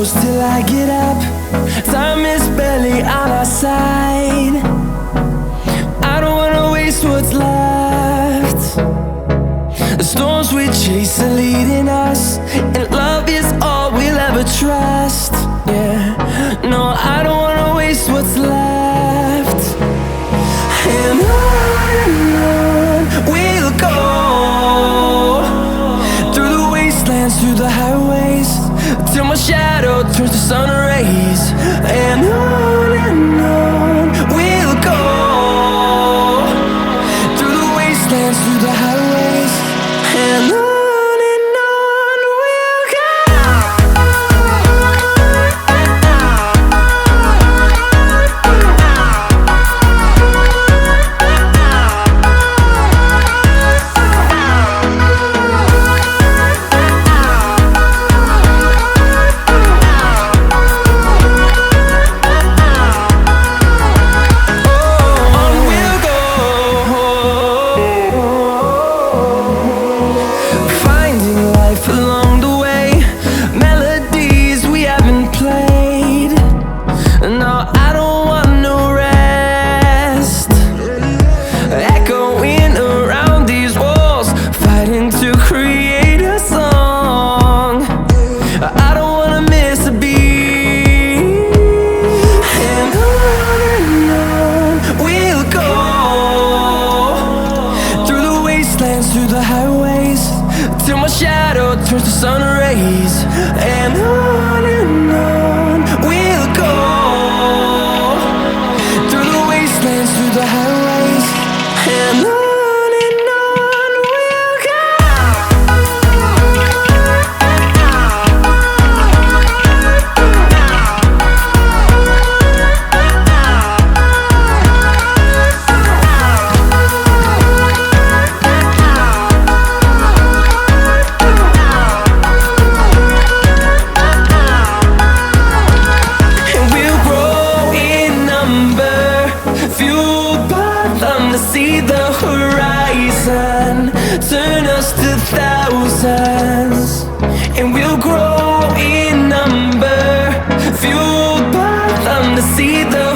close till I get up. Time is barely on our side. I don't wanna waste what's left. The storms we chase are leading us, and love is all we'll ever trust. Yeah, no, I don't wanna waste what's left. And on we'll go, through the wastelands, through the highways, till my shadow turns to sun rays. And on we'll go, through the wastelands, through the highways, and on. Along the way, melodies we haven't played. No, I don't want no rest. Echoing around these walls, fighting to create a song. I don't wanna miss a beat. And on we'll go, through the wastelands, through the highways, till my shadow turns to sun rays. And on we'll go, through the wastelands, through the highways, and on. See the horizon turn us to thousands, and we'll grow in number, fueled by them to see the